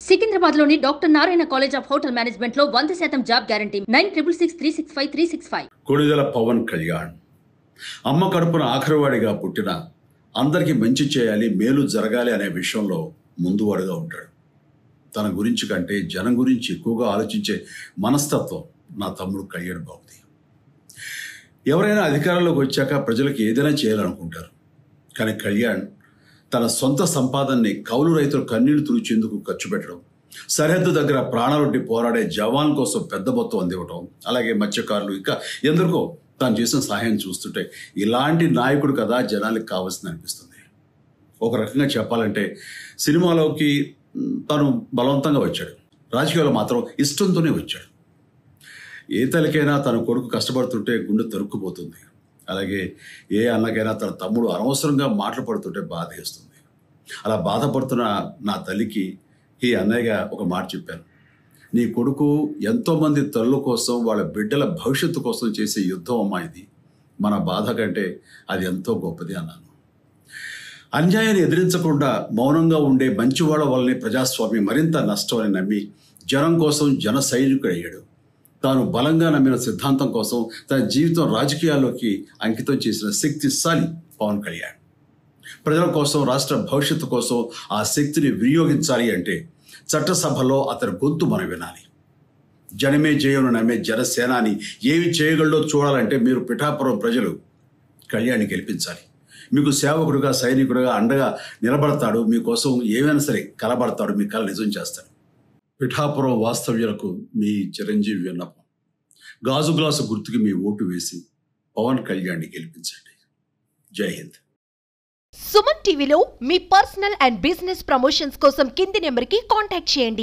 సికింద్రాబాద్లోని doctor Narayana college of hotel management లో 100% job guarantee 966365 Konidela Pawan Kalyan అమ్మ కడుపున ఆఖరివాడిగా పుట్టిన అందరికీ మంచి చేయాలి, మేలు జరగాలి అనే విషయంలో ముందువాడుగా ఉంటాడు. తన గురించి కంటే జనం గురించి ఎక్కువగా ఆలోచించే మనస్తత్వం నా తమ్ముడు కళ్యాణ్ బాబుది. ఎవరైనా అధికారంలోకి వచ్చాక ప్రజలకు ఏదైనా చేయాలనుకుంటారు. కానీ కళ్యాణ్ తన సొంత సంపాదనని కౌలు రైతులు కన్నీళ్లు తుడిచేందుకు ఖర్చు పెట్టడం, సరిహద్దు దగ్గర ప్రాణాలొడ్డి పోరాడే జవాన్ కోసం పెద్ద మొత్తం అందివ్వటం, అలాగే మత్స్యకారులు ఇంకా ఎందరికో తాను చేసిన సహాయం చూస్తుంటే ఇలాంటి నాయకుడు కదా జనానికి కావాల్సింది అనిపిస్తుంది. ఒక రకంగా చెప్పాలంటే సినిమాలోకి తను బలవంతంగా వచ్చాడు, రాజకీయాలు మాత్రం ఇష్టంతోనే వచ్చాడు. ఏ తల్లికైనా తన కొడుకు కష్టపడుతుంటే గుండె తరుక్కుపోతుంది. అలాగే ఏ అన్నకైనా తన తమ్ముడు అనవసరంగా మాటలు పడుతుంటే బాధ వేస్తుంది. అలా బాధపడుతున్న నా తల్లికి ఈ అన్నయ్యగా ఒక మాట చెప్పాను. నీ కొడుకు ఎంతోమంది తల్లుల కోసం, వాళ్ళ బిడ్డల భవిష్యత్తు కోసం చేసే యుద్ధం అమ్మా ఇది. మన బాధ కంటే అది ఎంతో గొప్పది అన్నాను. అన్యాయాన్ని ఎదిరించకుండా మౌనంగా ఉండే మంచివాళ్ళ వల్లనే ప్రజాస్వామ్యం మరింత నష్టం అని నమ్మి జనం కోసం జన సైనికుడు అయ్యాడు. తాను బలంగా నమ్మిన సిద్ధాంతం కోసం తన జీవితం రాజకీయాల్లోకి అంకితం చేసిన శక్తిశాలి పవన్ కళ్యాణ్. ప్రజల కోసం, రాష్ట్ర భవిష్యత్తు కోసం ఆ శక్తిని వినియోగించాలి అంటే చట్టసభలో అతని గొంతు మనం వినాలి. జనమే జయను నమ్మే జనసేనాని ఏమి చేయగలడో చూడాలంటే మీరు పిఠాపురం ప్రజలు కళ్యాణ్ని గెలిపించాలి. మీకు సేవకుడుగా, సైనికుడుగా అండగా నిలబడతాడు. మీకోసం ఏమైనా సరే కలబడతాడు, మీ కళ నిజం చేస్తాడు. పిఠాపురం వాస్తవ్యులకు మీ చిరంజీవి విన్నపం. గాజు గ్లాసు గుర్తుకి మీ ఓటు వేసి పవన్ కళ్యాణ్ని గెలిపించండి. జై హింద్. సుమన్ టీవీలో మీ పర్సనల్ అండ్ బిజినెస్ ప్రమోషన్స్ కోసం కింది నెంబర్కి కాంటాక్ట్ చేయండి.